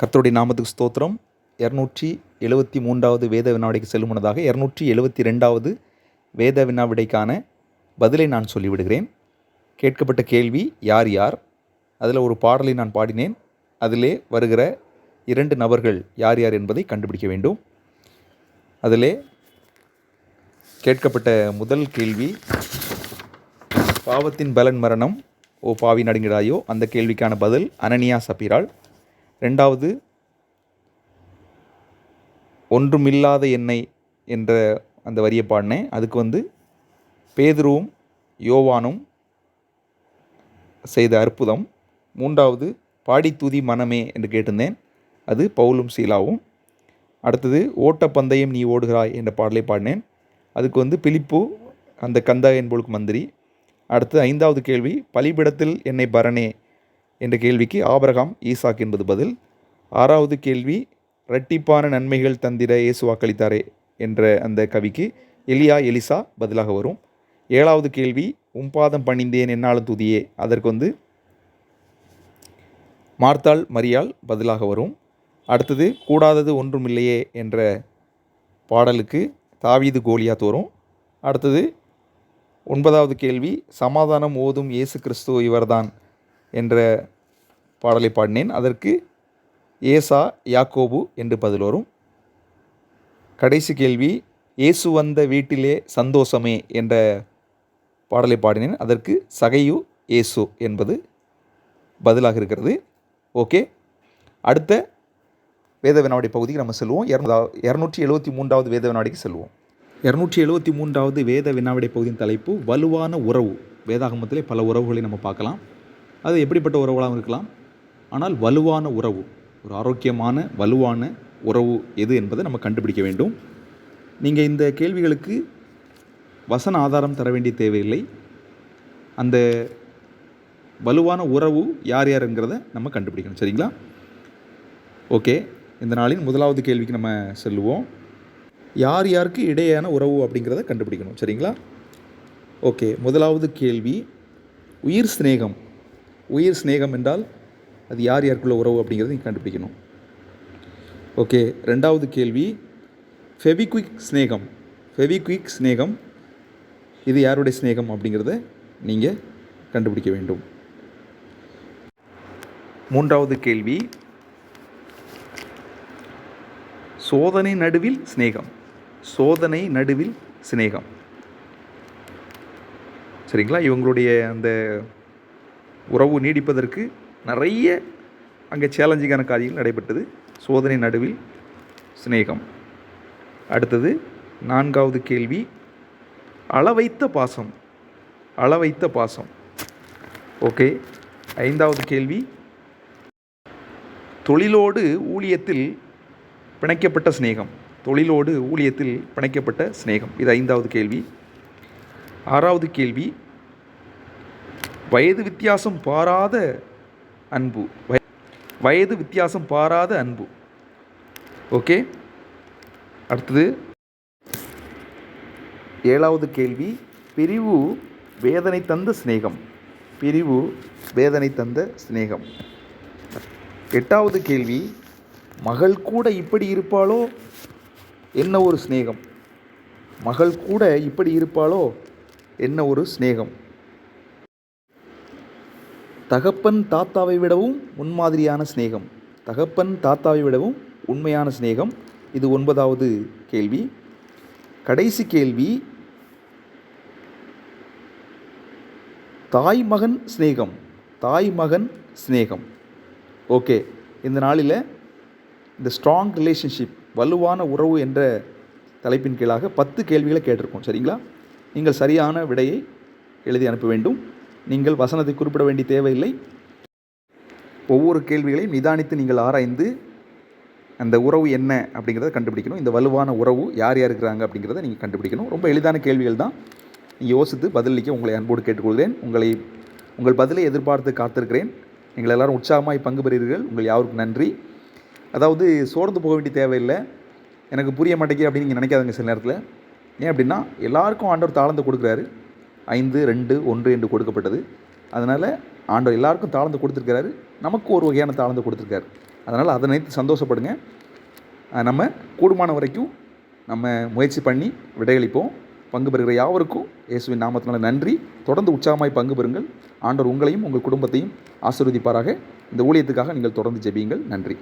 கர்த்தருடைய நாமத்துக்கு ஸ்தோத்திரம். 273வது வேத வினாவிடைக்கு செல்லும் முன்னதாக 272வது வேத வினாவிடைக்கான பதிலை நான் சொல்லிவிடுகிறேன். கேட்கப்பட்ட கேள்வி யார் யார், அதில் ஒரு பாடலை நான் பாடினேன். அதிலே வருகிற 2 நபர்கள் யார் யார் என்பதை கண்டுபிடிக்க வேண்டும். அதிலே கேட்கப்பட்ட முதல் கேள்வி, பாவத்தின் பலன் மரணம், ஓ பாவி நடுங்கிடாயோ, அந்த கேள்விக்கான பதில் அனனியா சப்பீராள். 2வது, ஒன்றுமில்லாத என்னை என்ற அந்த வரியை பாடினேன். அதுக்கு பேதுருவும் யோவானும் செய்த அற்புதம். 3வது, பாடி துதி மனமே என்று கேட்டிருந்தேன். அது பவுலும் சீலாவும். அடுத்தது, ஓட்டப்பந்தயம் நீ ஓடுகிறாய் என்ற பாடலை பாடினேன். அதுக்கு பிலிப்பு அந்த கந்தா என்பவளுக்கு மந்திரி. அடுத்து 5வது கேள்வி, பலிபிடத்தில் என்னை பரணே என்ற கேள்விக்கு ஆபிரகாம் ஈசாக் என்பது பதில். 6வது கேள்வி, இரட்டிப்பான நன்மைகள் தந்திர இயேசு வாக்களித்தாரே என்ற அந்த கவிக்கு எலியா எலிசா பதிலாக வரும். 7வது கேள்வி, உம்பாதம் பணிந்தேன் என்னாலும் துதியே, அதற்கு மார்த்தாள் மரியாள் பதிலாக வரும். அடுத்தது, கூடாதது ஒன்றுமில்லையே என்ற பாடலுக்கு தாவீது கோலியாத் வரும். அடுத்தது 9வது கேள்வி, சமாதானம் ஓதும் இயேசு கிறிஸ்து இவர்தான் என்ற பாடலை பாடினேன். அதற்கு ஏசா யாக்கோபு என்று பதில் வரும். கடைசி கேள்வி, இயேசு வந்த வீட்டிலே சந்தோஷமே என்ற பாடலை பாடினேன். அதற்கு சகையு இயேசு என்பது பதிலாக இருக்கிறது. ஓகே, அடுத்த வேத வினாடி பகுதிக்கு நம்ம செல்வோம். 273வது வேத வினாடிக்கு செல்வோம். 273வது வேத வினாவிடை பகுதியின் தலைப்பு வலுவான உறவு. வேதாகமத்திலே பல உறவுகளை நம்ம பார்க்கலாம். அது எப்படிப்பட்ட உறவுகளாகவும் இருக்கலாம். ஆனால் வலுவான உறவு, ஒரு ஆரோக்கியமான வலுவான உறவு எது என்பதை நம்ம கண்டுபிடிக்க வேண்டும். நீங்கள் இந்த கேள்விகளுக்கு வசன ஆதாரம் தர வேண்டிய தேவையில்லை. அந்த வலுவான உறவு யார் யாருங்கிறத நம்ம கண்டுபிடிக்கணும். சரிங்களா? ஓகே, இந்த நாளின் முதலாவது கேள்விக்கு நம்ம செல்லுவோம். யார் யாருக்கு இடையேயான உறவு அப்படிங்கிறத கண்டுபிடிக்கணும். சரிங்களா? ஓகே, முதலாவது கேள்வி, உயிர் சிநேகம். உயிர் சிநேகம் என்றால் அது யார் யாருக்குள்ள உறவு அப்படிங்கிறத நீங்கள் கண்டுபிடிக்கணும். ஓகே, 2வது கேள்வி, ஃபெவிக்விக் ஸ்நேகம். ஃபெவிக்விக் ஸ்நேகம் இது யாருடைய ஸ்நேகம் அப்படிங்கிறத நீங்கள் கண்டுபிடிக்க வேண்டும். 3வது கேள்வி, சோதனை நடுவில் சிநேகம். சோதனை நடுவில் சிநேகம். சரிங்களா? இவங்களுடைய அந்த உறவு நீடிப்பதற்கு நிறைய அங்கே சேலஞ்சிங்கான காரியங்கள் நடைபெற்றது. சோதனை நடுவில் சிநேகம். அடுத்தது 4வது கேள்வி, அளவைத்த பாசம். அளவைத்த பாசம். ஓகே, 5வது கேள்வி, தொழிலோடு ஊழியத்தில் பிணைக்கப்பட்ட சிநேகம். தொழிலோடு ஊழியத்தில் பிணைக்கப்பட்ட சிநேகம். இது 5வது கேள்வி. 6வது கேள்வி, வயது வித்தியாசம் பாராத அன்பு. வயது வித்தியாசம் பாராத அன்பு. ஓகே, அடுத்தது 7வது கேள்வி, பிரிவு வேதனை தந்த சிநேகம். பிரிவு வேதனை தந்த சிநேகம். 8வது கேள்வி, மகள் கூட இப்படி இருப்பாளோ என்ன ஒரு சிநேகம். மகள் கூட இப்படி இருப்பாளோ என்ன ஒரு சிநேகம். தகப்பன் தாத்தாவை விடவும் முன்மாதிரியான சிநேகம். தகப்பன் தாத்தாவை விடவும் உண்மையான சிநேகம். இது 9வது கேள்வி. கடைசி கேள்வி, தாய் மகன் சிநேகம். தாய் மகன் சிநேகம். ஓகே, இந்த நாளில் இந்த ஸ்ட்ராங் ரிலேஷன்ஷிப், வலுவான உறவு என்ற தலைப்பின் கீழாக 10 கேள்விகளை கேட்டிருக்கோம். சரிங்களா? நீங்கள் சரியான விடையை எழுதி அனுப்ப வேண்டும். நீங்கள் வசனத்தை குறிப்பிட வேண்டிய தேவையில்லை. ஒவ்வொரு கேள்விகளையும் நிதானித்து நீங்கள் ஆராய்ந்து அந்த உறவு என்ன அப்படிங்கிறத கண்டுபிடிக்கணும். இந்த வலுவான உறவு யார் யார் இருக்கிறாங்க அப்படிங்கிறத நீங்கள் கண்டுபிடிக்கணும். ரொம்ப எளிதான கேள்விகள் தான். நீங்கள் யோசித்து பதிலளிக்க உங்களை அன்போடு கேட்டுக்கொள்கிறேன். உங்கள் பதிலை எதிர்பார்த்து காத்திருக்கிறேன். நீங்கள் எல்லோரும் உற்சாகமாய் பங்கு பெறுகிறீர்கள். உங்கள் யாருக்கும் நன்றி. அதாவது சோர்ந்து போக வேண்டிய தேவையில்லை. எனக்கு புரிய மாட்டேங்குது அப்படின்னு நீங்கள் நினைக்காதுங்க சில நேரத்தில். ஏன் அப்படின்னா, எல்லாருக்கும் ஆண்டவர் தாளந்து கொடுக்குறாரு. 5, 2, 1 என்று கொடுக்கப்பட்டது. அதனால் ஆண்டவர் எல்லாருக்கும் தாளந்து கொடுத்துருக்கிறாரு. நமக்கு ஒரு வகையான தாளந்து கொடுத்துருக்காரு. அதனால் அதை நினைத்து சந்தோஷப்படுங்க. நம்ம கூடுமான வரைக்கும் நம்ம முயற்சி பண்ணி விடையளிப்போம். பங்கு பெறுகிற யாவருக்கும் இயேசுவின் நாமத்தினால நன்றி. தொடர்ந்து உற்சாகமாய் பங்கு பெறுங்கள். ஆண்டவர் உங்களையும் உங்கள் குடும்பத்தையும் ஆசீர்வதிப்பாராக. இந்த ஊழியத்துக்காக நீங்கள் தொடர்ந்து ஜெபியுங்கள். நன்றி.